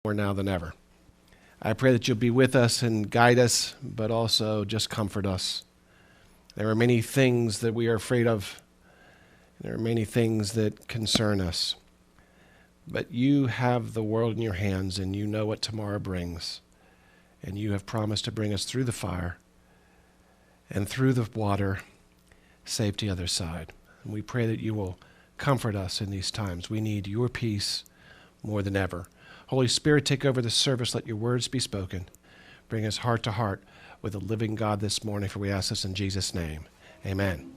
more now than ever. I pray that you'll be with us and guide us, but also just comfort us. There are many things that we are afraid of. There are many things that concern us. But you have the world in your hands, and you know what tomorrow brings. And you have promised to bring us through the fire and through the water, safe to the other side. And we pray that you will comfort us in these times. We need your peace more than ever. Holy Spirit, take over the service. Let your words be spoken. Bring us heart to heart with the living God this morning, for we ask this in Jesus' name. Amen.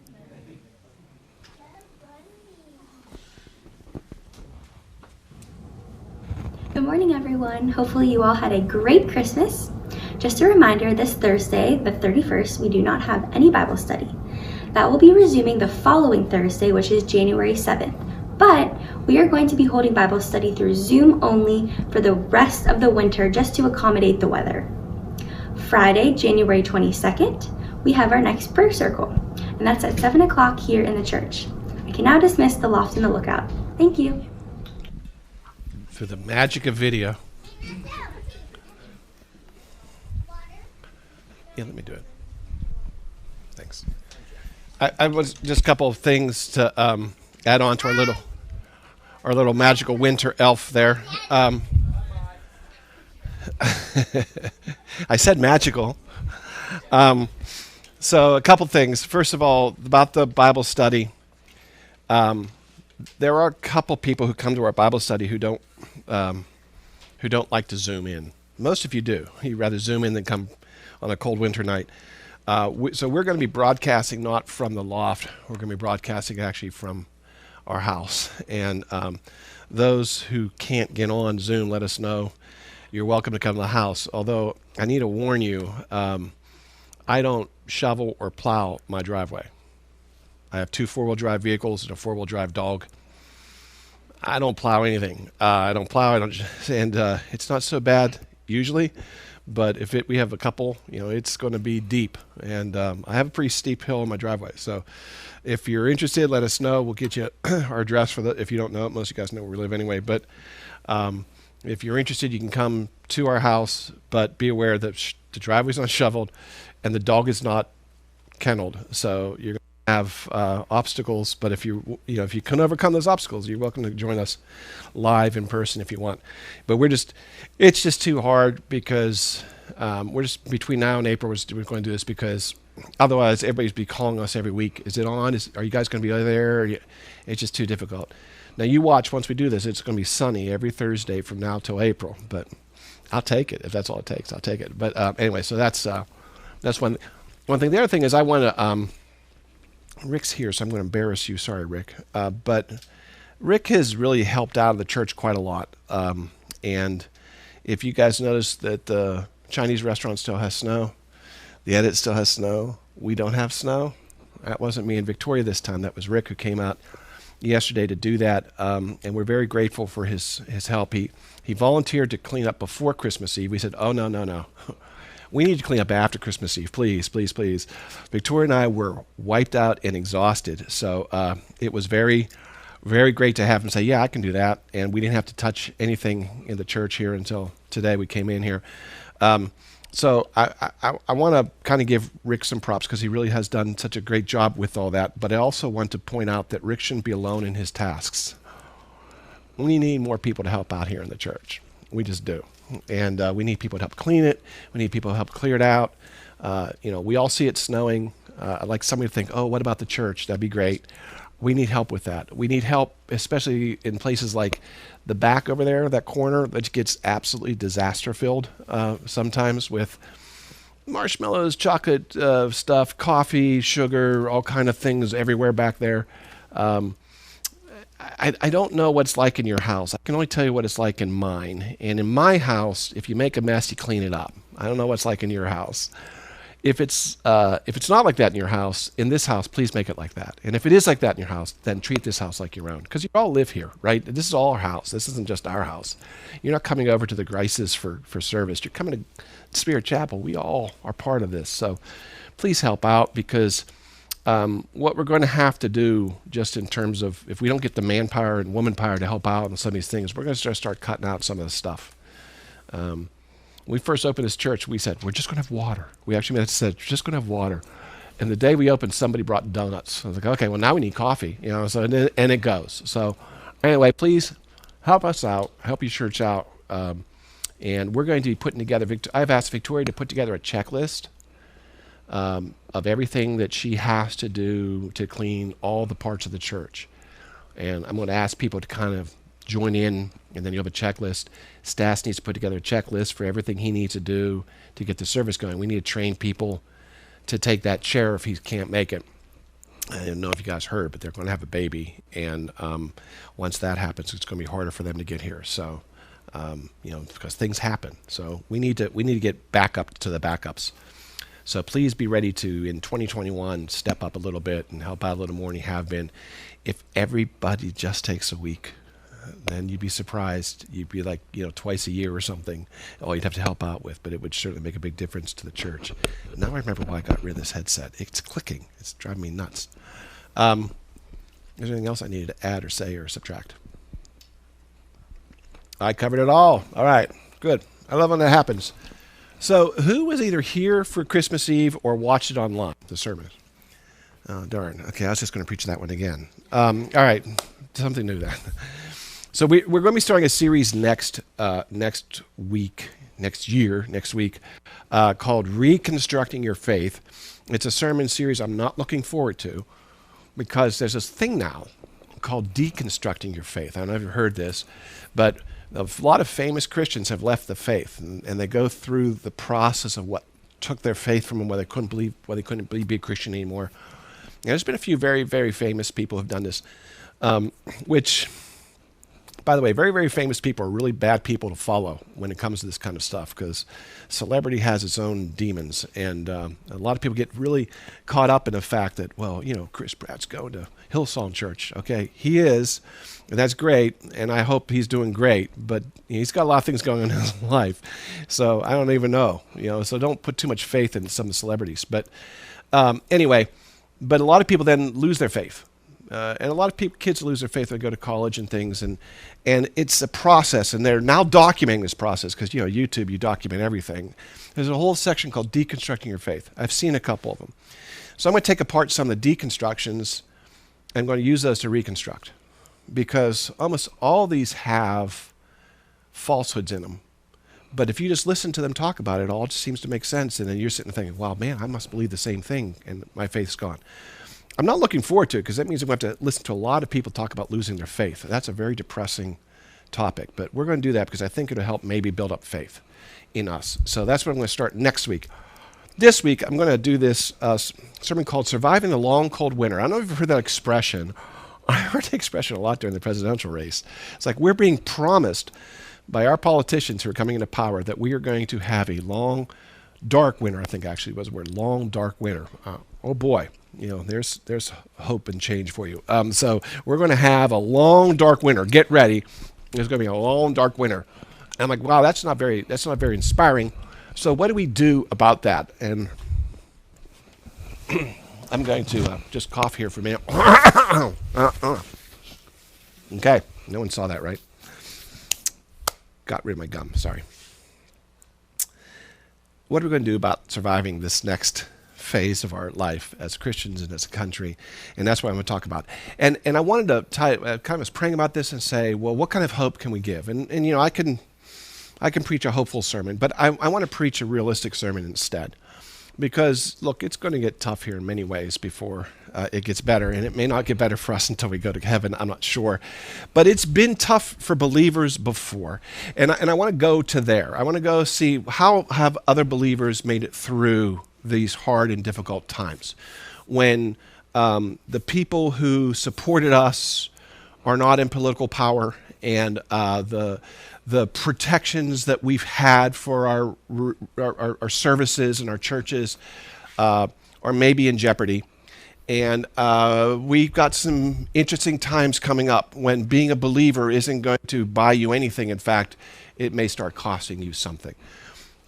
Good morning, everyone. Hopefully you all had a great Christmas. Just a reminder, this Thursday, the 31st, we do not have any Bible study. That will be resuming the following Thursday, which is January 7th. But we are going to be holding Bible study through Zoom only for the rest of the winter, just to accommodate the weather. Friday, January 22nd, we have our next prayer circle, and that's at 7 o'clock here in the church. I can now dismiss the loft and the lookout. Thank you. Through the magic of video. Yeah, let me do it. Thanks. I was just a couple of things to add on to our little magical winter elf there. I said magical. So a couple things. First of all, about the Bible study. There are a couple people who come to our Bible study who don't like to Zoom in. Most of you do. You'd rather Zoom in than come on a cold winter night. So we're going to be broadcasting not from the loft. We're going to be broadcasting actually from our house. And those who can't get on Zoom, let us know. You're welcome to come to the house. Although I need to warn you, I don't shovel or plow my driveway. I have 2 4-wheel drive vehicles and a 4-wheel drive dog. I don't plow anything. And it's not so bad usually, but if we have a couple, it's going to be deep. And I have a pretty steep hill in my driveway. So if you're interested, let us know. We'll get you our address if you don't know it. Most of you guys know where we live anyway. But if you're interested, you can come to our house, but be aware that the driveway's not shoveled and the dog is not kenneled. So you're going to have obstacles, but if you can overcome those obstacles, you're welcome to join us live in person if you want. But it's just too hard because we're just between now and April, we're going to do this because otherwise everybody's be calling us every week. Is it on? Are you guys going to be there? It's just too difficult. Now you watch, once we do this, it's going to be sunny every Thursday from now till April, but I'll take it. If that's all it takes, I'll take it. But anyway, so that's one thing. The other thing is I want to, Rick's here, so I'm going to embarrass you. Sorry, Rick. But Rick has really helped out of the church quite a lot. And if you guys notice that the Chinese restaurant still has snow, the edit still has snow, we don't have snow. That wasn't me and Victoria this time. That was Rick who came out yesterday to do that. And we're very grateful for his help. He volunteered to clean up before Christmas Eve. We said, oh, no. We need to clean up after Christmas Eve, please, please, please. Victoria and I were wiped out and exhausted. So it was very, very great to have him say, yeah, I can do that. And we didn't have to touch anything in the church here until today we came in here. So I want to kind of give Rick some props because he really has done such a great job with all that. But I also want to point out that Rick shouldn't be alone in his tasks. We need more people to help out here in the church. We just do. And we need people to help clean it. We need people to help clear it out. We all see it snowing. I'd like somebody to think, oh, what about the church? That'd be great. We need help with that. We need help, especially in places like the back over there, that corner, that gets absolutely disaster-filled sometimes with marshmallows, chocolate stuff, coffee, sugar, all kind of things everywhere back there. I don't know what it's like in your house. I can only tell you what it's like in mine. And in my house, if you make a mess, you clean it up. I don't know what it's like in your house. If it's not like that in your house, in this house, please make it like that. And if it is like that in your house, then treat this house like your own. Because you all live here, right? This is all our house. This isn't just our house. You're not coming over to the Grices for service. You're coming to Spirit Chapel. We all are part of this. So please help out because what we're going to have to do just in terms of if we don't get the manpower and woman power to help out on some of these things, we're going to start cutting out some of the stuff. When we first opened this church, we said, we're just going to have water. We actually said, we're just going to have water. And the day we opened, somebody brought donuts. I was like, okay, well, now we need coffee. So and it goes. So anyway, please help us out, help your church out. And we're going to be putting together, I've asked Victoria to put together a checklist of everything that she has to do to clean all the parts of the church. And I'm going to ask people to kind of join in, and then you have a checklist. Stas needs to put together a checklist for everything he needs to do to get the service going. We need to train people to take that chair if he can't make it. I don't know if you guys heard, but they're going to have a baby, and once that happens, it's going to be harder for them to get here. So, because things happen. So we need to get back up to the backups. So please be ready to, in 2021, step up a little bit and help out a little more than you have been. If everybody just takes a week, then you'd be surprised. You'd be like, twice a year or something, all you'd have to help out with, but it would certainly make a big difference to the church. Now I remember why I got rid of this headset. It's clicking. It's driving me nuts. Is there anything else I needed to add or say or subtract? I covered it all. All right, good. I love when that happens. So who was either here for Christmas Eve or watched it online, the sermon? Oh, darn. Okay, I was just going to preach that one again. All right, something new then. So we're going to be starting a series next week, called Reconstructing Your Faith. It's a sermon series I'm not looking forward to because there's this thing now called deconstructing your faith. I don't know if you've heard this, but a lot of famous Christians have left the faith, and they go through the process of what took their faith from them, why they couldn't be a Christian anymore. And there's been a few very, very famous people who have done this, which, by the way, very, very famous people are really bad people to follow when it comes to this kind of stuff, because celebrity has its own demons, and a lot of people get really caught up in the fact that, well, Chris Pratt's going to Hillsong Church. Okay, he is, and that's great, and I hope he's doing great, but he's got a lot of things going on in his life, so I don't even know, so don't put too much faith in some of the celebrities. But anyway, but a lot of people then lose their faith. And a lot of kids lose their faith when they go to college and things, and it's a process, and they're now documenting this process because, YouTube, you document everything. There's a whole section called Deconstructing Your Faith. I've seen a couple of them. So I'm going to take apart some of the deconstructions, and I'm going to use those to reconstruct, because almost all these have falsehoods in them. But if you just listen to them talk about it, it all just seems to make sense, and then you're sitting there thinking, wow, man, I must believe the same thing, and my faith's gone. I'm not looking forward to it because that means I'm going to have to listen to a lot of people talk about losing their faith. That's a very depressing topic, but we're going to do that because I think it'll help maybe build up faith in us. So that's what I'm going to start next week. This week, I'm going to do this sermon called Surviving the Long Cold Winter. I don't know if you've heard that expression. I heard the expression a lot during the presidential race. It's like we're being promised by our politicians who are coming into power that we are going to have a long, dark winter. I think actually was the word, long, dark winter. Oh boy. There's hope and change for you. So we're going to have a long, dark winter. Get ready. There's going to be a long, dark winter. And I'm like, wow, that's not very inspiring. So what do we do about that? And I'm going to just cough here for a minute. Okay, no one saw that, right? Got rid of my gum. Sorry. What are we going to do about surviving this next phase of our life as Christians and as a country? And that's what I'm going to talk about. And I wanted to kind of was praying about this and say, well, what kind of hope can we give? And I can preach a hopeful sermon, but I want to preach a realistic sermon instead. Because, look, it's going to get tough here in many ways before it gets better, and it may not get better for us until we go to heaven, I'm not sure. But it's been tough for believers before, and I want to go to there. I want to go see how have other believers made it through these hard and difficult times when the people who supported us are not in political power, and the protections that we've had for our services and our churches are maybe in jeopardy. And we've got some interesting times coming up when being a believer isn't going to buy you anything. In fact, it may start costing you something.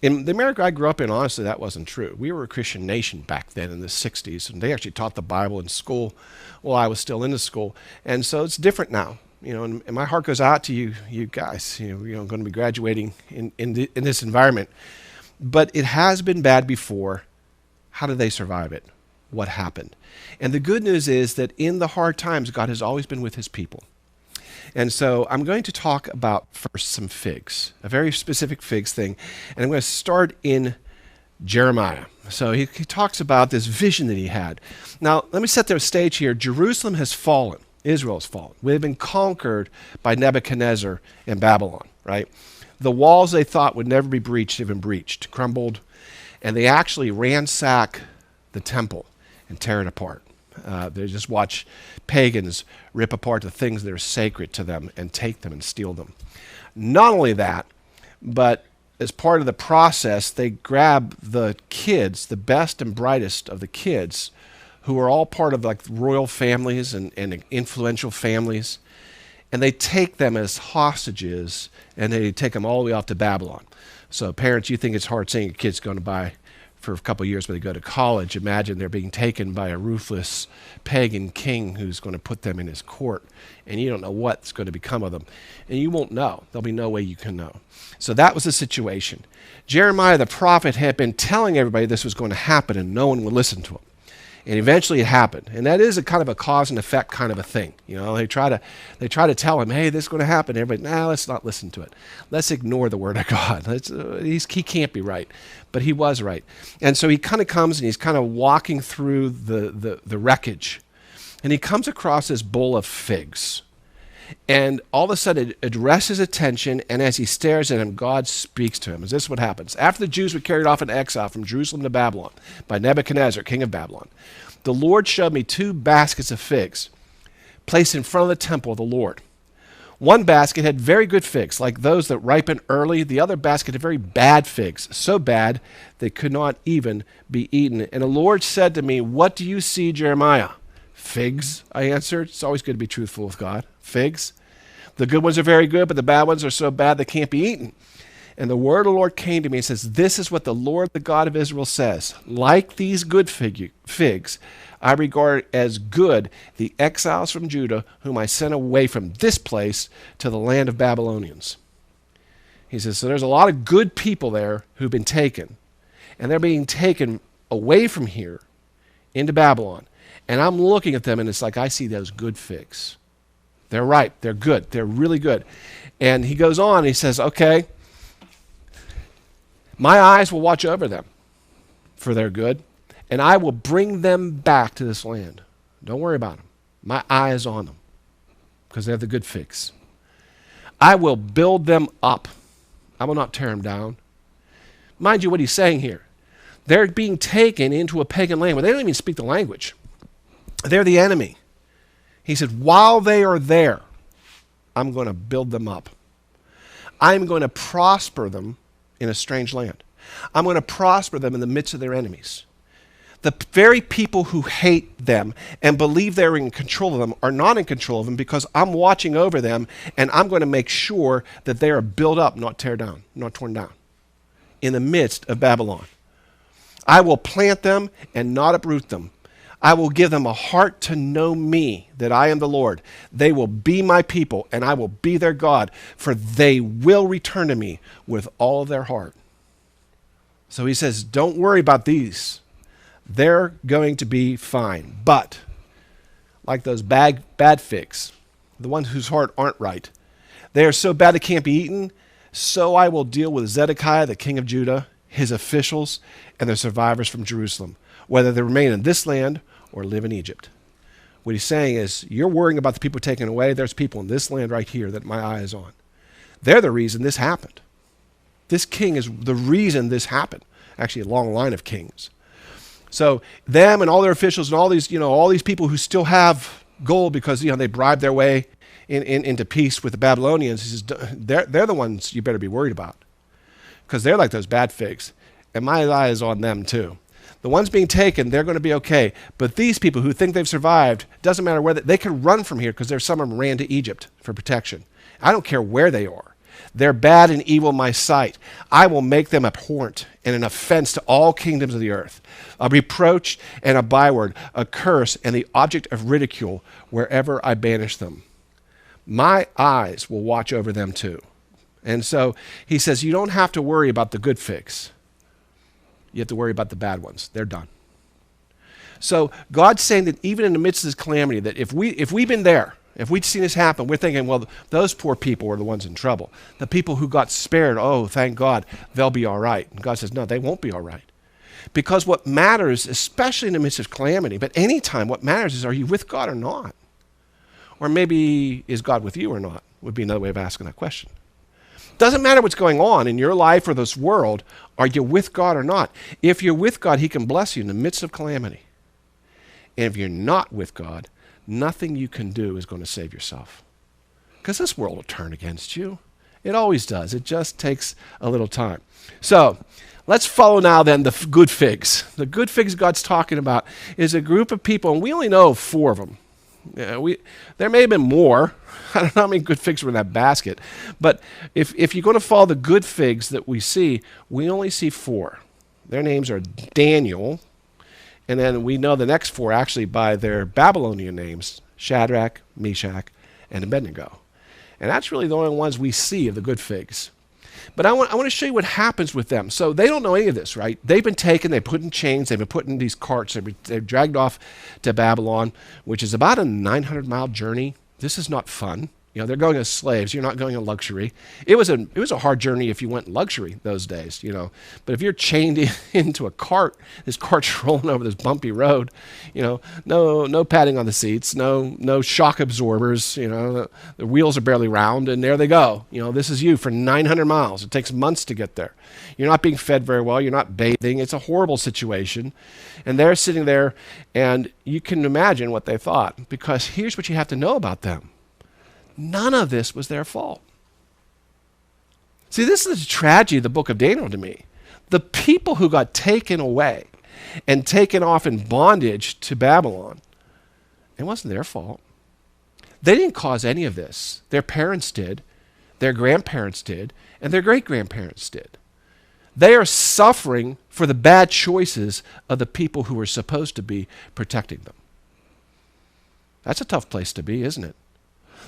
In the America I grew up in, honestly, that wasn't true. We were a Christian nation back then in the 60s, and they actually taught the Bible in school while I was still in the school. And so it's different now. And my heart goes out to you guys. Going to be graduating in this environment. But it has been bad before. How did they survive it? What happened? And the good news is that in the hard times, God has always been with his people. And so I'm going to talk about first some figs, a very specific figs thing. And I'm going to start in Jeremiah. So he talks about this vision that he had. Now, let me set the stage here. Jerusalem has fallen. Israel has fallen. We have been conquered by Nebuchadnezzar in Babylon, right? The walls they thought would never be breached have been breached, crumbled, and they actually ransack the temple and tear it apart. They just watch pagans rip apart the things that are sacred to them and take them and steal them. Not only that, but as part of the process, they grab the kids, the best and brightest of the kids, who are all part of like royal families and influential families, and they take them as hostages, and they take them all the way off to Babylon. So parents, you think it's hard seeing your kids going to buy for a couple of years, but they go to college. Imagine they're being taken by a ruthless pagan king who's going to put them in his court, and you don't know what's going to become of them. And you won't know. There'll be no way you can know. So that was the situation. Jeremiah the prophet had been telling everybody this was going to happen, and no one would listen to him. And eventually it happened. And that is a kind of a cause and effect kind of a thing. They try to tell him, hey, this is going to happen. Everybody, let's not listen to it. Let's ignore the word of God. He can't be right. But he was right. And so he kind of comes and he's kind of walking through the wreckage. And he comes across this bowl of figs. And all of a sudden it addresses his attention, and as he stares at him, God speaks to him. Is this what happens? After the Jews were carried off in exile from Jerusalem to Babylon by Nebuchadnezzar, king of Babylon, the Lord showed me 2 baskets of figs placed in front of the temple of the Lord. One basket had very good figs, like those that ripen early. The other basket had very bad figs, so bad they could not even be eaten. And the Lord said to me, what do you see, Jeremiah? Figs, I answered. It's always good to be truthful with God. Figs. The good ones are very good, but the bad ones are so bad they can't be eaten. And the word of the Lord came to me and says, this is what the Lord, the God of Israel, says. Like these good figs, I regard as good the exiles from Judah, whom I sent away from this place to the land of Babylonians. He says, so there's a lot of good people there who've been taken. And they're being taken away from here into Babylon. And I'm looking at them, and it's like I see those good figs. They're ripe. They're good. They're really good. And he goes on. He says, okay, my eyes will watch over them for their good, and I will bring them back to this land. Don't worry about them. My eye is on them because they're the good figs. I will build them up. I will not tear them down. Mind you what he's saying here. They're being taken into a pagan land where they don't even speak the language. They're the enemy. He said, while they are there, I'm going to build them up. I'm going to prosper them in a strange land. I'm going to prosper them in the midst of their enemies. The very people who hate them and believe they're in control of them are not in control of them because I'm watching over them, and I'm going to make sure that they are built up, not torn down, in the midst of Babylon. I will plant them and not uproot them. I will give them a heart to know me, that I am the Lord. They will be my people, and I will be their God, for they will return to me with all of their heart. So he says, don't worry about these. They're going to be fine. But, like those bad figs, the ones whose heart aren't right, they are so bad they can't be eaten, so I will deal with Zedekiah, the king of Judah, his officials, and the survivors from Jerusalem, whether they remain in this land or live in Egypt. What he's saying is, you're worrying about the people taken away. There's people in this land right here that my eye is on. They're the reason this happened. This king is the reason this happened. Actually, a long line of kings. So them and all their officials and all these people who still have gold because they bribed their way into peace with the Babylonians. He says, they're the ones you better be worried about because they're like those bad figs. And my eye is on them too. The ones being taken, they're going to be okay. But these people who think they've survived, doesn't matter where they can run from here because there's some of them ran to Egypt for protection. I don't care where they are. They're bad and evil in my sight. I will make them abhorrent and an offense to all kingdoms of the earth, a reproach and a byword, a curse and the object of ridicule wherever I banish them. my eyes will watch over them too. And so he says, you don't have to worry about the good figs. You have to worry about the bad ones. They're done. So God's saying that even in the midst of this calamity, that if we've been there, if we'd seen this happen, we're thinking, well, those poor people were the ones in trouble. The people who got spared, oh, thank God, they'll be all right. And God says, no, they won't be all right. Because what matters, especially in the midst of calamity, but any time, what matters is, are you with God or not? Or maybe, is God with you or not? Would be another way of asking that question. Doesn't matter what's going on in your life or this world, are you with God or not? If you're with God, he can bless you in the midst of calamity. And if you're not with God, nothing you can do is going to save yourself. Because this world will turn against you. It always does. It just takes a little time. So let's follow now then the good figs. The good figs God's talking about is a group of people, and we only know 4 of them. There may have been more. I don't know how many good figs were in that basket. But if you're going to follow the good figs that we see, we only see 4. Their names are Daniel, and then we know the next 4 actually by their Babylonian names, Shadrach, Meshach, and Abednego. And that's really the only ones we see of the good figs. But I want to show you what happens with them. So they don't know any of this, right? They've been taken, they've put in chains, they've been put in these carts, they've dragged off to Babylon, which is about a 900-mile journey. This is not fun. You know, they're going as slaves. You're not going in luxury. It was a hard journey if you went in luxury those days, you know. But if you're chained into a cart, this cart's rolling over this bumpy road, you know, no padding on the seats, no shock absorbers, you know, the wheels are barely round, and there they go. You know, this is you for 900 miles. It takes months to get there. You're not being fed very well. You're not bathing. It's a horrible situation. And they're sitting there, and you can imagine what they thought, because here's what you have to know about them. None of this was their fault. See, this is the tragedy of the book of Daniel to me. The people who got taken away and taken off in bondage to Babylon, it wasn't their fault. They didn't cause any of this. Their parents did, their grandparents did, and their great-grandparents did. They are suffering for the bad choices of the people who were supposed to be protecting them. That's a tough place to be, isn't it?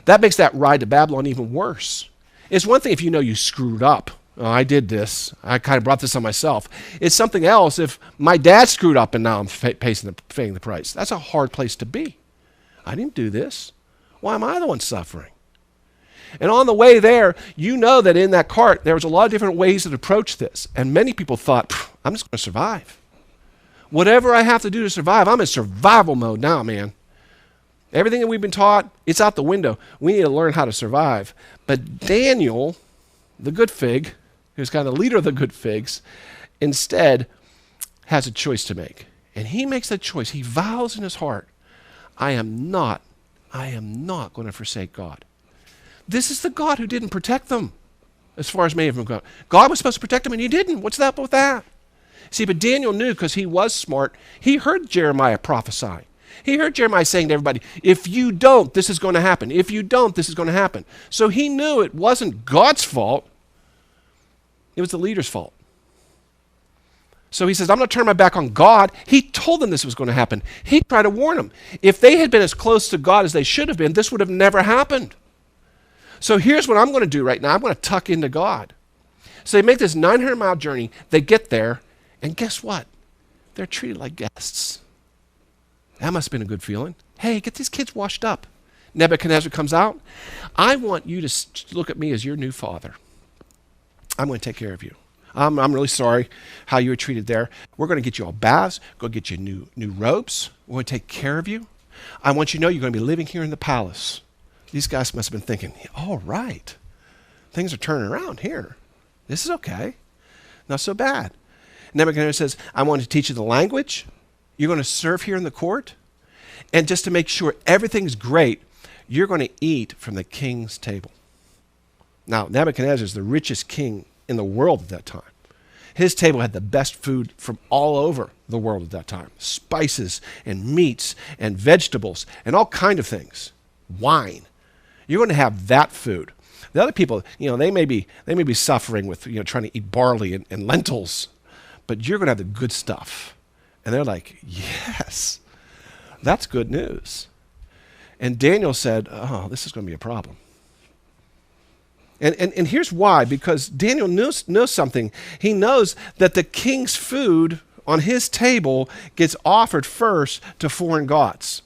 That makes that ride to Babylon even worse. It's one thing if you know you screwed up. Oh, I did this. I kind of brought this on myself. It's something else if my dad screwed up and now I'm paying the price. That's a hard place to be. I didn't do this. Why am I the one suffering? And on the way there, you know that in that cart, there was a lot of different ways to approach this. And many people thought, I'm just going to survive. Whatever I have to do to survive, I'm in survival mode now, man. Everything that we've been taught, it's out the window. We need to learn how to survive. But Daniel, the good fig, who's kind of the leader of the good figs, instead has a choice to make. And he makes that choice. He vows in his heart, I am not going to forsake God. This is the God who didn't protect them, as far as many of them go. God was supposed to protect them, and he didn't. What's up with that? See, but Daniel knew, because he was smart. He heard Jeremiah prophesy. He heard Jeremiah saying to everybody, if you don't, this is going to happen. If you don't, this is going to happen. So he knew it wasn't God's fault. It was the leader's fault. So he says, I'm not turning my back on God. He told them this was going to happen. He tried to warn them. If they had been as close to God as they should have been, this would have never happened. So here's what I'm going to do right now. I'm going to tuck into God. So they make this 900-mile journey. They get there, and guess what? They're treated like guests. That must have been a good feeling. Hey, get these kids washed up. Nebuchadnezzar comes out. I want you to look at me as your new father. I'm going to take care of you. I'm really sorry how you were treated there. We're going to get you all baths, go get you new robes. We're going to take care of you. I want you to know you're going to be living here in the palace. These guys must have been thinking, all right, things are turning around here. This is okay. Not so bad. Nebuchadnezzar says, I want to teach you the language. You're going to serve here in the court. And just to make sure everything's great, you're going to eat from the king's table. Now, Nebuchadnezzar is the richest king in the world at that time. His table had the best food from all over the world at that time. Spices and meats and vegetables and all kind of things. Wine. You're going to have that food. The other people, they may be suffering with, trying to eat barley and lentils, but you're going to have the good stuff. And they're like, yes, that's good news. And Daniel said, oh, this is going to be a problem. And here's why, because Daniel knows something. He knows that the king's food on his table gets offered first to foreign gods,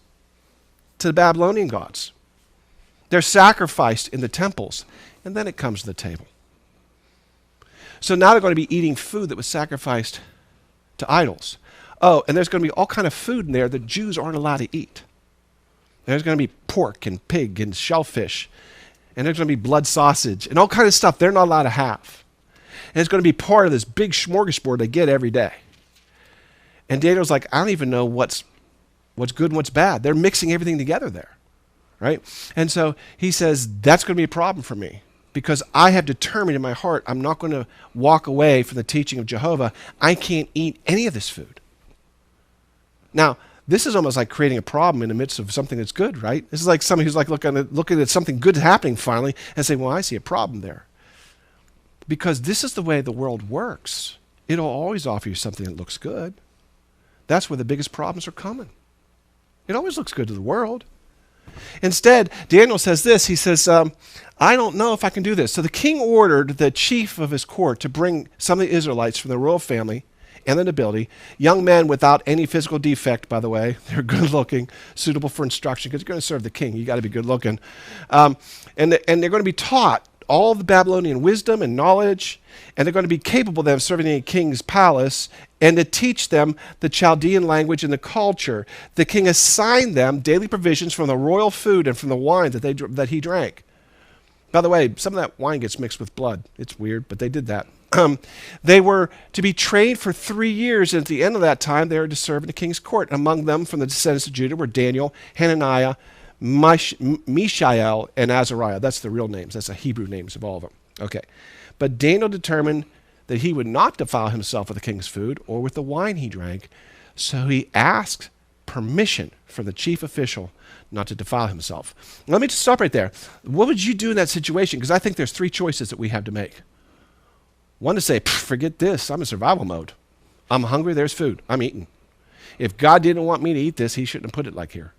to the Babylonian gods. They're sacrificed in the temples, and then it comes to the table. So now they're going to be eating food that was sacrificed to idols. Oh, and there's going to be all kind of food in there that Jews aren't allowed to eat. There's going to be pork and pig and shellfish, and there's going to be blood sausage and all kind of stuff they're not allowed to have. And it's going to be part of this big smorgasbord they get every day. And Daniel's like, I don't even know what's good and what's bad. They're mixing everything together there, right? And so he says, that's going to be a problem for me, because I have determined in my heart I'm not going to walk away from the teaching of Jehovah. I can't eat any of this food. Now, this is almost like creating a problem in the midst of something that's good, right? This is like somebody who's like looking at something good happening finally and saying, well, I see a problem there. Because this is the way the world works. It'll always offer you something that looks good. That's where the biggest problems are coming. It always looks good to the world. Instead, Daniel says this. He says, I don't know if I can do this. So the king ordered the chief of his court to bring some of the Israelites from the royal family and the nobility, young men without any physical defect, by the way. They're good looking, suitable for instruction, because you're going to serve the king. You got to be good looking. And they're going to be taught all the Babylonian wisdom and knowledge, and they're going to be capable then of serving in a king's palace and to teach them the Chaldean language and the culture. The king assigned them daily provisions from the royal food and from the wine that he drank. By the way, some of that wine gets mixed with blood. It's weird, but they did that. They were to be trained for 3 years, and at the end of that time, they were to serve in the king's court. Among them, from the descendants of Judah, were Daniel, Hananiah, Mishael, and Azariah. That's the real names. That's the Hebrew names of all of them. Okay. But Daniel determined that he would not defile himself with the king's food or with the wine he drank, so he asked permission from the chief official not to defile himself. Let me just stop right there. What would you do in that situation? Because I think there's 3 choices that we have to make. One to say, forget this, I'm in survival mode. I'm hungry, there's food, I'm eating. If God didn't want me to eat this, he shouldn't have put it like here.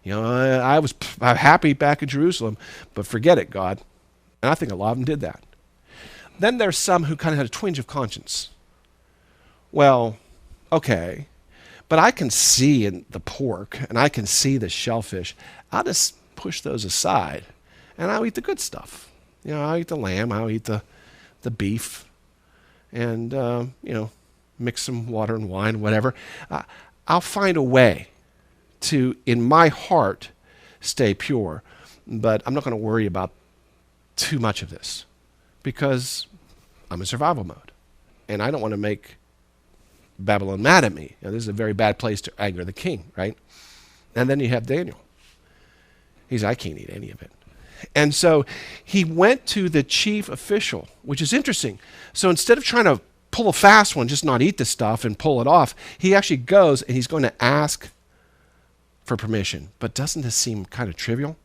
You know, I'm happy back in Jerusalem, but forget it, God. And I think a lot of them did that. Then there's some who kind of had a twinge of conscience. Well, okay, but I can see in the pork and I can see the shellfish. I'll just push those aside and I'll eat the good stuff. You know, I'll eat the lamb, I'll eat the beef, and, mix some water and wine, whatever. I'll find a way to, in my heart, stay pure. But I'm not going to worry about too much of this because I'm in survival mode. And I don't want to make Babylon mad at me. This is a very bad place to anger the king, right? And then you have Daniel. He says, I can't eat any of it. And so he went to the chief official, which is interesting. So instead of trying to pull a fast one, just not eat the stuff and pull it off, he actually goes and he's going to ask for permission. But doesn't this seem kind of trivial?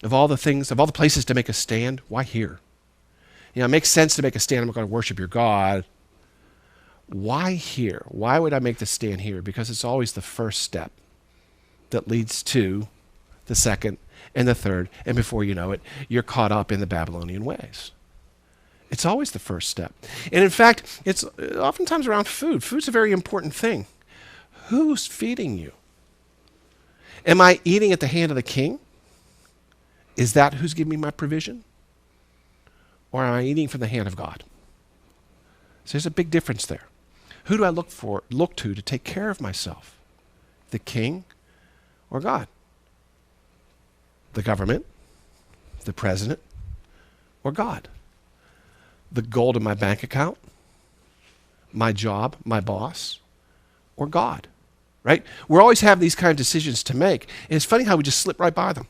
Of all the things, of all the places to make a stand, why here? You know, it makes sense to make a stand. I'm going to worship your God. Why here? Why would I make the stand here? Because it's always the first step that leads to the second and the third, and before you know it, you're caught up in the Babylonian ways. It's always the first step. And in fact, it's oftentimes around food. Food's a very important thing. Who's feeding you? Am I eating at the hand of the king? Is that who's giving me my provision? Or am I eating from the hand of God? So there's a big difference there. Who do I look to take care of myself? The king or God? The government, the president, or God? The gold in my bank account, my job, my boss, or God, right? We always have these kind of decisions to make. And it's funny how we just slip right by them.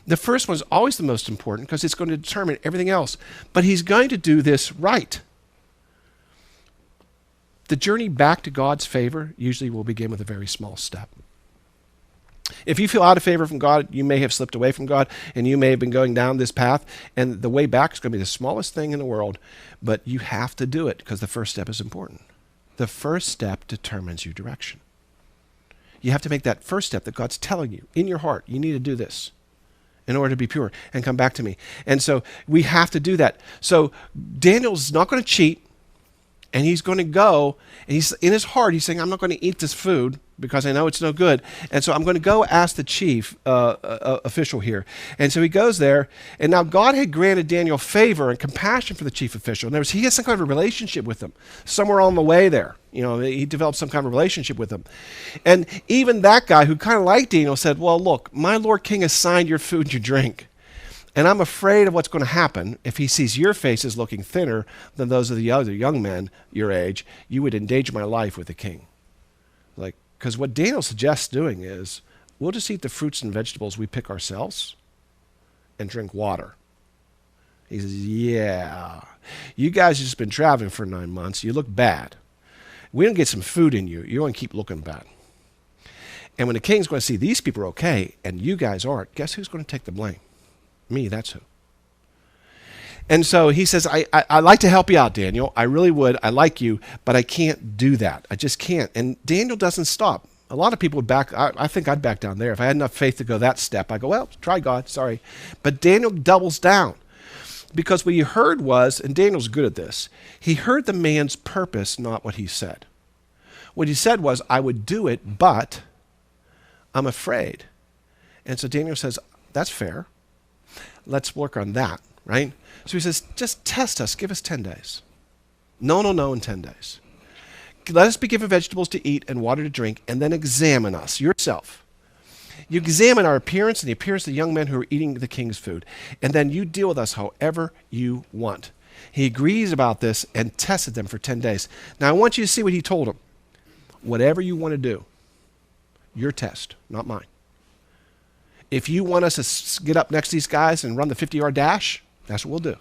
The first one is always the most important because it's going to determine everything else. But he's going to do this right. The journey back to God's favor usually will begin with a very small step. If you feel out of favor from God, you may have slipped away from God, and you may have been going down this path, and the way back is going to be the smallest thing in the world, but you have to do it because the first step is important. The first step determines your direction. You have to make that first step that God's telling you in your heart, you need to do this. in order to be pure and come back to me. And so we have to do that. So Daniel's not going to cheat, and he's going to go, and he's in his heart, he's saying, I'm not going to eat this food because I know it's no good. And so I'm going to go ask the chief official here. And so he goes there, and now God had granted Daniel favor and compassion for the chief official. In other words, he has some kind of a relationship with him. Somewhere on the way there, he developed some kind of relationship with him. And even that guy who kind of liked Daniel said, well, look, my Lord King assigned your food and your drink. And I'm afraid of what's going to happen if he sees your faces looking thinner than those of the other young men your age. You would endanger my life with the king. Because what Daniel suggests doing is, we'll just eat the fruits and vegetables we pick ourselves and drink water. He says, yeah, you guys have just been traveling for 9 months. You look bad. We don't get some food in you. You're going to keep looking bad. And when the king's going to see these people are okay and you guys aren't, guess who's going to take the blame? Me, that's who. And so he says, I'd like to help you out, Daniel. I really would. I like you, but I can't do that. I just can't. And Daniel doesn't stop. A lot of people would back. I think I'd back down there. If I had enough faith to go that step, I go, well, try God, sorry. But Daniel doubles down. Because what he heard was, and Daniel's good at this, he heard the man's purpose, not what he said. What he said was, I would do it, but I'm afraid. And so Daniel says, that's fair. Let's work on that, right? So he says, just test us. Give us 10 days. No in 10 days. Let us be given vegetables to eat and water to drink, and then examine us, yourself. You examine our appearance and the appearance of the young men who are eating the king's food, and then you deal with us however you want. He agrees about this and tested them for 10 days. Now, I want you to see what he told them. Whatever you want to do, your test, not mine. If you want us to get up next to these guys and run the 50-yard dash, that's what we'll do.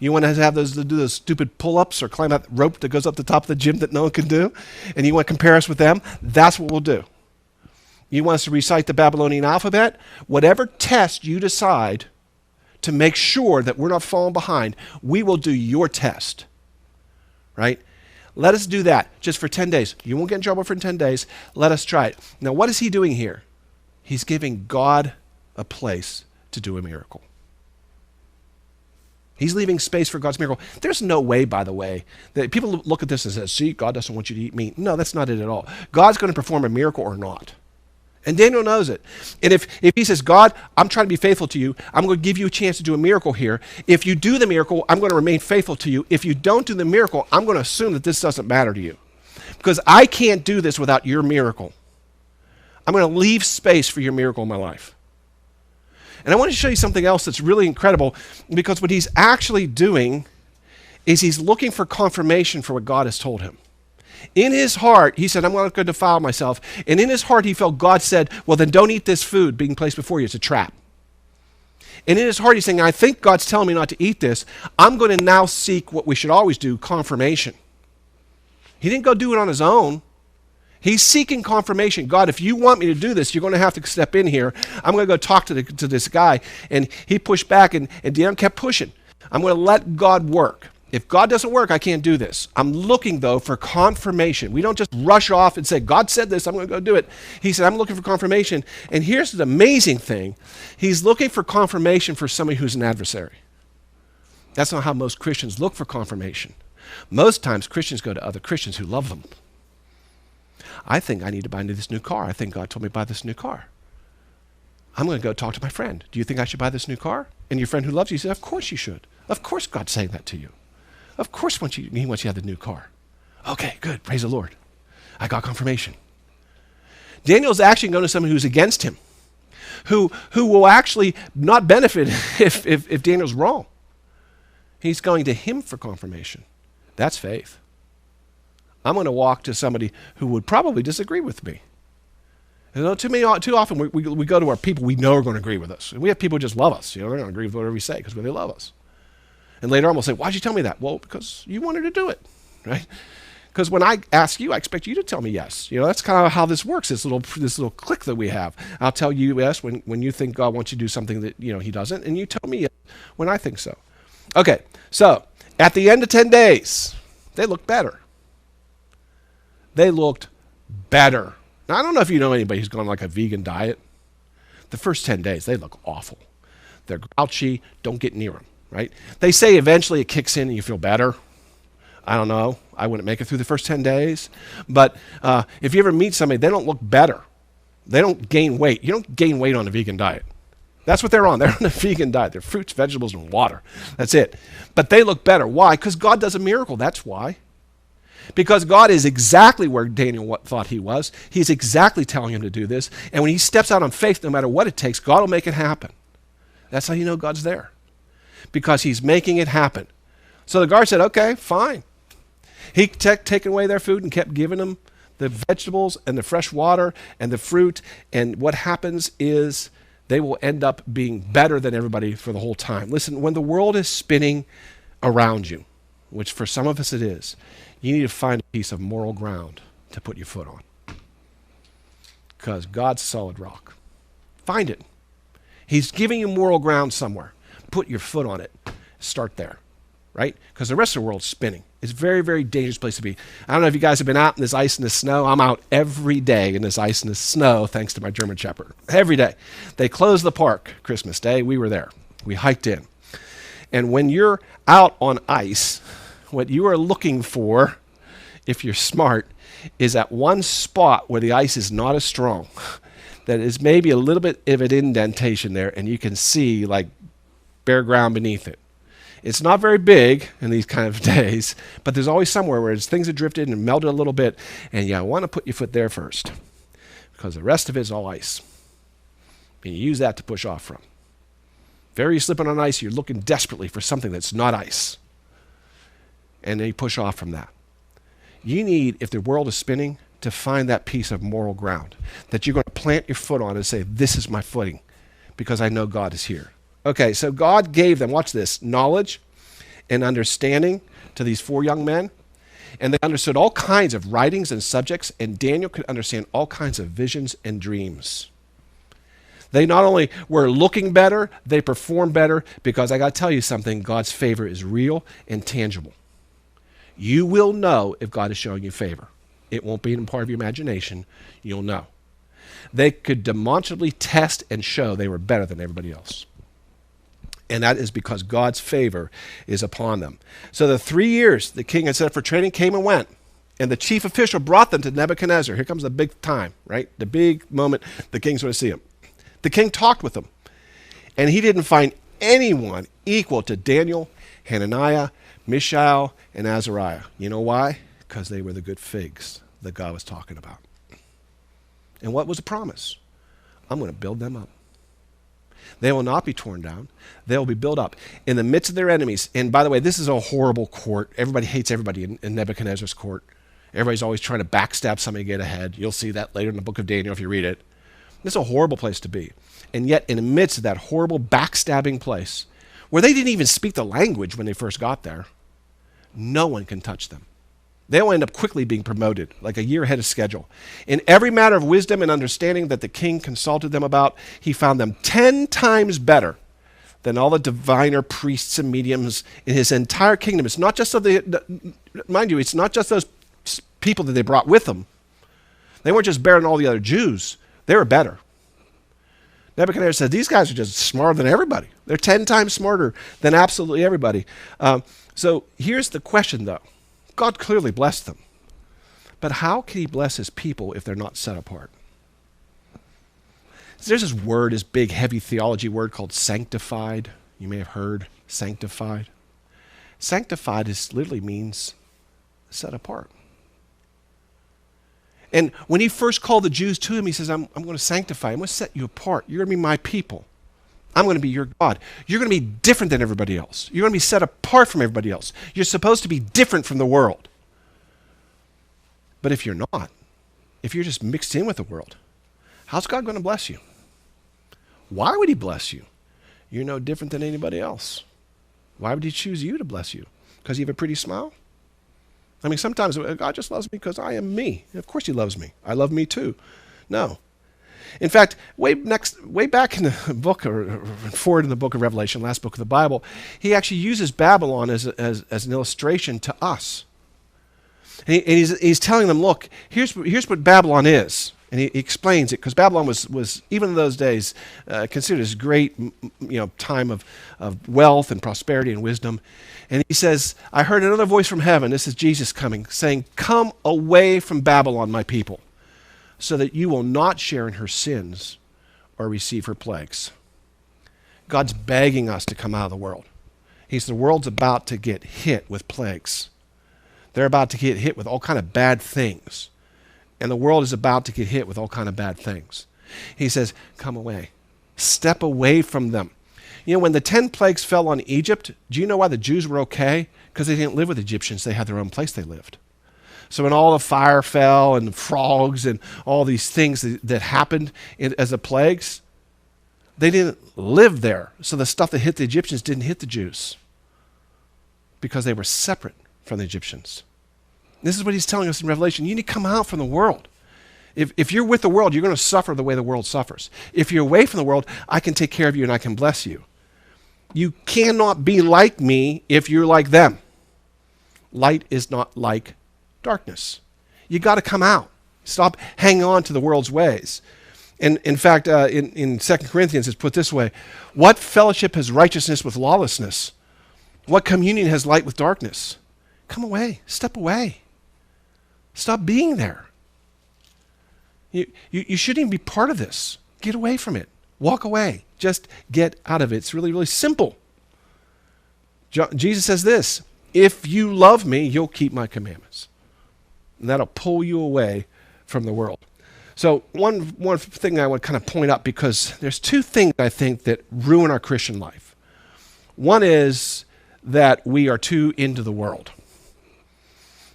You want to have do those stupid pull-ups or climb that rope that goes up the top of the gym that no one can do, and you want to compare us with them, that's what we'll do. You want us to recite the Babylonian alphabet? Whatever test you decide to make sure that we're not falling behind, we will do your test, right? Let us do that just for 10 days. You won't get in trouble for 10 days. Let us try it. Now, what is he doing here? He's giving God a place to do a miracle. He's leaving space for God's miracle. There's no way, by the way, that people look at this and say, see, God doesn't want you to eat meat. No, that's not it at all. God's going to perform a miracle or not. And Daniel knows it. And if he says, God, I'm trying to be faithful to you, I'm going to give you a chance to do a miracle here. If you do the miracle, I'm going to remain faithful to you. If you don't do the miracle, I'm going to assume that this doesn't matter to you. Because I can't do this without your miracle. I'm going to leave space for your miracle in my life. And I want to show you something else that's really incredible, because what he's actually doing is he's looking for confirmation for what God has told him. In his heart, he said, I'm not going to defile myself. And in his heart, he felt God said, well, then don't eat this food being placed before you. It's a trap. And in his heart, he's saying, I think God's telling me not to eat this. I'm going to now seek what we should always do, confirmation. He didn't go do it on his own. He's seeking confirmation. God, if you want me to do this, you're going to have to step in here. I'm going to go talk to this guy. And he pushed back, and Daniel kept pushing. I'm going to let God work. If God doesn't work, I can't do this. I'm looking, though, for confirmation. We don't just rush off and say, God said this, I'm going to go do it. He said, I'm looking for confirmation. And here's the amazing thing. He's looking for confirmation for somebody who's an adversary. That's not how most Christians look for confirmation. Most times, Christians go to other Christians who love them. I think I need to buy this new car. I think God told me to buy this new car. I'm going to go talk to my friend. Do you think I should buy this new car? And your friend who loves you said, of course you should. Of course God's saying that to you. Of course he wants you to have the new car. Okay, good. Praise the Lord. I got confirmation. Daniel's actually going to someone who's against him, who will actually not benefit if Daniel's wrong. He's going to him for confirmation. That's faith. I'm going to walk to somebody who would probably disagree with me. You know, too often we go to our people we know are going to agree with us. And we have people who just love us. You know, they're going to agree with whatever we say because they love us. And later on we'll say, why'd you tell me that? Well, because you wanted to do it, right? Because when I ask you, I expect you to tell me yes. You know, that's kind of how this works, this little click that we have. I'll tell you yes when you think God wants you to do something that, you know, he doesn't, and you tell me yes when I think so. Okay, so at the end of 10 days, they looked better. They looked better. Now, I don't know if you know anybody who's gone on like a vegan diet. The first 10 days, they look awful. They're grouchy. Don't get near them, right? They say eventually it kicks in and you feel better. I don't know. I wouldn't make it through the first 10 days. But if you ever meet somebody, they don't look better. They don't gain weight. You don't gain weight on a vegan diet. That's what they're on. They're on a vegan diet. They're fruits, vegetables, and water. That's it. But they look better. Why? Because God does a miracle. That's why. Because God is exactly where Daniel thought he was. He's exactly telling him to do this. And when he steps out on faith, no matter what it takes, God will make it happen. That's how you know God's there. Because he's making it happen. So the guard said, okay, fine. He taken away their food and kept giving them the vegetables and the fresh water and the fruit. And what happens is they will end up being better than everybody for the whole time. Listen, when the world is spinning around you, which for some of us it is, you need to find a piece of moral ground to put your foot on. Because God's solid rock. Find it. He's giving you moral ground somewhere. Put your foot on it. Start there, right? Because the rest of the world's spinning. It's a very, very dangerous place to be. I don't know if you guys have been out in this ice and this snow. I'm out every day in this ice and this snow, thanks to my German Shepherd. Every day. They closed the park Christmas Day. We were there. We hiked in. And when you're out on ice, what you are looking for, if you're smart, is at one spot where the ice is not as strong. That is maybe a little bit of an indentation there, and you can see like bare ground beneath it. It's not very big in these kind of days, but there's always somewhere where things have drifted and melted a little bit, and you want to put your foot there first, because the rest of it is all ice. And you use that to push off from. Very you're slipping on ice, you're looking desperately for something that's not ice. And then you push off from that. You need, if the world is spinning, to find that piece of moral ground that you're going to plant your foot on and say, this is my footing, because I know God is here. Okay, so God gave them, watch this, knowledge and understanding to these 4 young men. And they understood all kinds of writings and subjects, and Daniel could understand all kinds of visions and dreams. They not only were looking better, they performed better, because I got to tell you something, God's favor is real and tangible. You will know if God is showing you favor. It won't be in part of your imagination. You'll know. They could demonstrably test and show they were better than everybody else. And that is because God's favor is upon them. So the 3 years the king had set up for training came and went. And the chief official brought them to Nebuchadnezzar. Here comes the big time, right? The big moment the king's going to see him. The king talked with them. And he didn't find anyone equal to Daniel, Hananiah, Mishael, and Azariah. You know why? Because they were the good figs that God was talking about. And what was the promise? I'm going to build them up. They will not be torn down. They will be built up in the midst of their enemies. And by the way, this is a horrible court. Everybody hates everybody in Nebuchadnezzar's court. Everybody's always trying to backstab somebody to get ahead. You'll see that later in the book of Daniel if you read it. This is a horrible place to be. And yet in the midst of that horrible backstabbing place, where they didn't even speak the language when they first got there, no one can touch them. They'll end up quickly being promoted, like a year ahead of schedule. In every matter of wisdom and understanding that the king consulted them about, he found them 10 times better than all the diviner priests and mediums in his entire kingdom. It's not just mind you, it's not just those people that they brought with them. They weren't just better than all the other Jews. They were better. Nebuchadnezzar said, these guys are just smarter than everybody. They're 10 times smarter than absolutely everybody. So here's the question, though. God clearly blessed them. But how can he bless his people if they're not set apart? So there's this word, this big, heavy theology word called sanctified. You may have heard sanctified. Sanctified literally means set apart. And when he first called the Jews to him, he says, I'm going to sanctify. I'm going to set you apart. You're going to be my people. I'm going to be your God. You're going to be different than everybody else. You're going to be set apart from everybody else. You're supposed to be different from the world. But if you're not, if you're just mixed in with the world, how's God going to bless you? Why would he bless you? You're no different than anybody else. Why would he choose you to bless you? Because you have a pretty smile? I mean, sometimes God just loves me because I am me. Of course he loves me. I love me too. No. In fact, way back in the book, or forward in the book of Revelation, last book of the Bible, he actually uses Babylon as an illustration to us. And he's telling them, look, here's what Babylon is. And he explains it because Babylon was even in those days considered this great time of wealth and prosperity and wisdom. And he says, I heard another voice from heaven, this is Jesus coming, saying, come away from Babylon, my people, so that you will not share in her sins or receive her plagues. God's begging us to come out of the world. The world's about to get hit with plagues. They're about to get hit with all kind of bad things. And the world is about to get hit with all kind of bad things. He says, come away. Step away from them. When the 10 plagues fell on Egypt, do you know why the Jews were okay? Because they didn't live with Egyptians. They had their own place they lived. So when all the fire fell and the frogs and all these things that happened as the plagues, they didn't live there. So the stuff that hit the Egyptians didn't hit the Jews because they were separate from the Egyptians. This is what he's telling us in Revelation. You need to come out from the world. If you're with the world, you're going to suffer the way the world suffers. If you're away from the world, I can take care of you and I can bless you. You cannot be like me if you're like them. Light is not like darkness. You got to come out. Stop hanging on to the world's ways. And in fact, in 2 Corinthians, it's put this way. What fellowship has righteousness with lawlessness? What communion has light with darkness? Come away. Step away. Stop being there. You shouldn't even be part of this. Get away from it. Walk away. Just get out of it. It's really, really simple. Jesus says this, if you love me, you'll keep my commandments. And that'll pull you away from the world. So one thing I want to kind of point out, because there's two things I think that ruin our Christian life. One is that we are too into the world.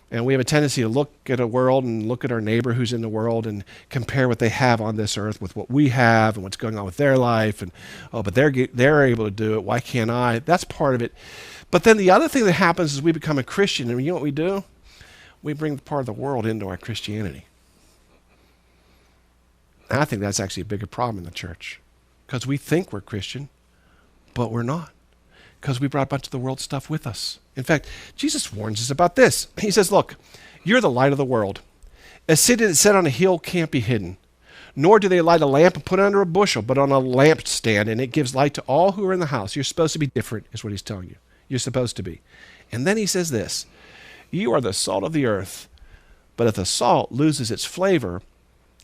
And we have a tendency to look at a world and look at our neighbor who's in the world and compare what they have on this earth with what we have and what's going on with their life. And, but they're able to do it. Why can't I? That's part of it. But then the other thing that happens is we become a Christian. And you know what we do? We bring part of the world into our Christianity. And I think that's actually a bigger problem in the church. Because we think we're Christian, but we're not. Because we brought a bunch of the world stuff with us. In fact, Jesus warns us about this. He says, look, you're the light of the world. A city that's set on a hill can't be hidden. Nor do they light a lamp and put it under a bushel, but on a lampstand, and it gives light to all who are in the house. You're supposed to be different, is what he's telling you. You're supposed to be. And then he says this, you are the salt of the earth, but if the salt loses its flavor,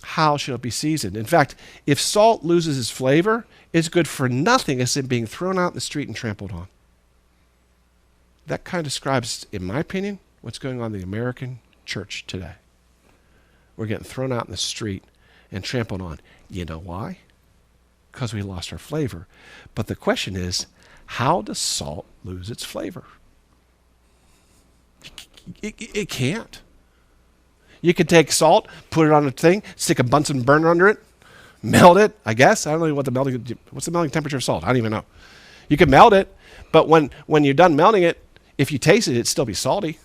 how shall it be seasoned? In fact, if salt loses its flavor, it's good for nothing except being thrown out in the street and trampled on. That kind of describes, in my opinion, what's going on in the American church today. We're getting thrown out in the street and trampled on. You know why? Because we lost our flavor. But the question is, how does salt lose its flavor? It can't. You could take salt, put it on a thing, stick a Bunsen burner under it, melt it, I guess. I don't know what's the melting temperature of salt? I don't even know. You can melt it, but when you're done melting it, if you taste it, it'd still be salty.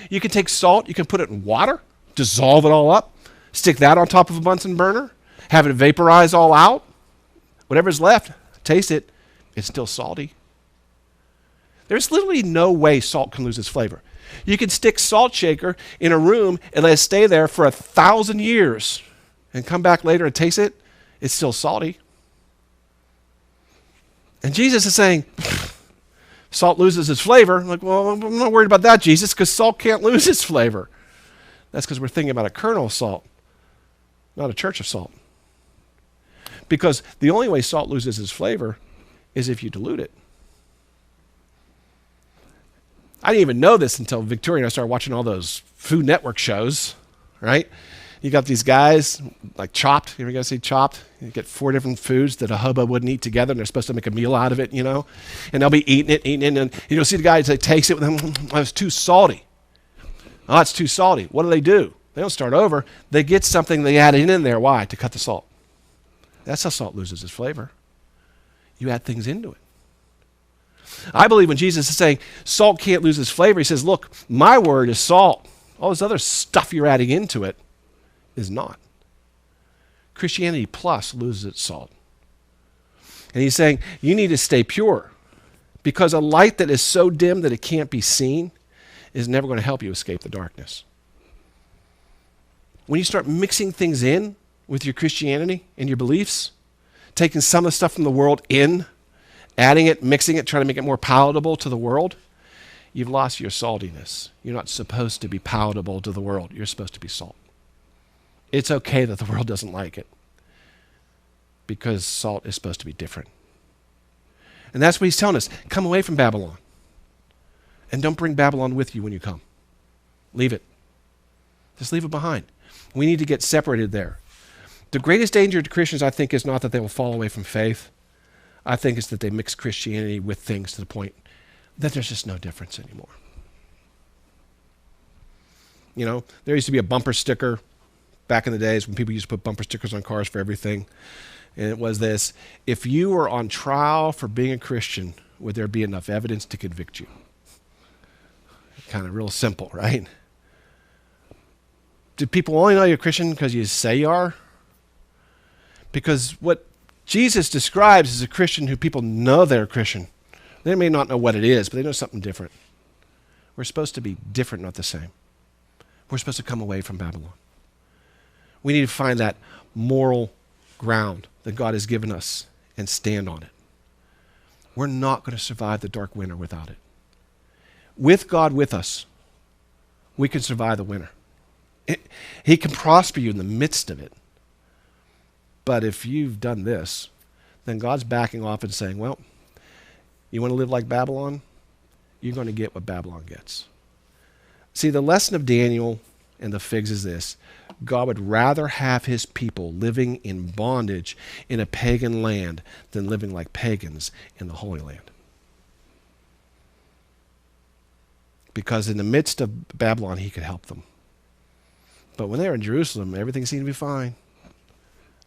You can take salt, you can put it in water, dissolve it all up, stick that on top of a Bunsen burner, have it vaporize all out. Whatever's left, taste it, it's still salty. There's literally no way salt can lose its flavor. You can stick salt shaker in a room and let it stay there for 1,000 years and come back later and taste it, it's still salty. And Jesus is saying, salt loses its flavor. I'm like, well, I'm not worried about that, Jesus, because salt can't lose its flavor. That's because we're thinking about a kernel of salt, not a church of salt. Because the only way salt loses its flavor is if you dilute it. I didn't even know this until Victoria and I started watching all those Food Network shows, right? You got these guys, like Chopped. You ever guys see Chopped? You get 4 different foods that a hubba wouldn't eat together, and they're supposed to make a meal out of it, And they'll be eating it, and you'll see the guy that takes it with them. Oh, it's too salty. Oh, it's too salty. What do? They don't start over. They get something they add in there. Why? To cut the salt. That's how salt loses its flavor. You add things into it. I believe when Jesus is saying salt can't lose its flavor, he says, look, my word is salt. All this other stuff you're adding into it is not. Christianity plus loses its salt. And he's saying you need to stay pure, because a light that is so dim that it can't be seen is never going to help you escape the darkness. when you start mixing things in with your Christianity and your beliefs, taking some of the stuff from the world in, adding it, mixing it, trying to make it more palatable to the world, you've lost your saltiness. You're not supposed to be palatable to the world. You're supposed to be salt. It's okay that the world doesn't like it, because salt is supposed to be different. And that's what he's telling us. Come away from Babylon. And don't bring Babylon with you when you come. Leave it. Just leave it behind. We need to get separated there. The greatest danger to Christians, I think, is not that they will fall away from faith. I think it's that they mix Christianity with things to the point that there's just no difference anymore. You know, there used to be a bumper sticker back in the days when people used to put bumper stickers on cars for everything. And it was this: if you were on trial for being a Christian, would there be enough evidence to convict you? Kind of real simple, right? Do people only know you're a Christian because you say you are? Because what Jesus describes is a Christian who people know they're a Christian. They may not know what it is, but they know something different. We're supposed to be different, not the same. We're supposed to come away from Babylon. We need to find that moral ground that God has given us and stand on it. We're not going to survive the dark winter without it. With God with us, we can survive the winter. He can prosper you in the midst of it. But if you've done this, then God's backing off and saying, well, you want to live like Babylon? You're going to get what Babylon gets. See, the lesson of Daniel and the figs is this: God would rather have his people living in bondage in a pagan land than living like pagans in the Holy Land. Because in the midst of Babylon, he could help them. But when they were in Jerusalem, everything seemed to be fine.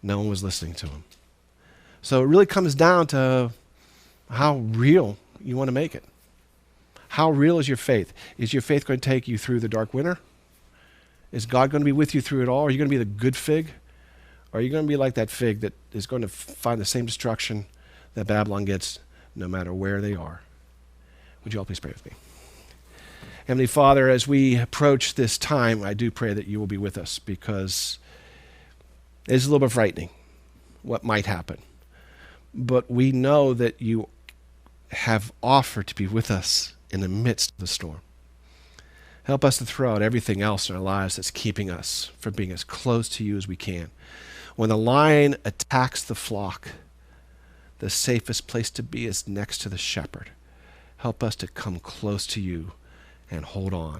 No one was listening to him. So it really comes down to how real you want to make it. How real is your faith? Is your faith going to take you through the dark winter? Is God going to be with you through it all? Are you going to be the good fig? Or are you going to be like that fig that is going to find the same destruction that Babylon gets no matter where they are? Would you all please pray with me? Heavenly Father, as we approach this time, I do pray that you will be with us, because it's a little bit frightening what might happen. But we know that you have offered to be with us in the midst of the storm. Help us to throw out everything else in our lives that's keeping us from being as close to you as we can. When the lion attacks the flock, the safest place to be is next to the shepherd. Help us to come close to you and hold on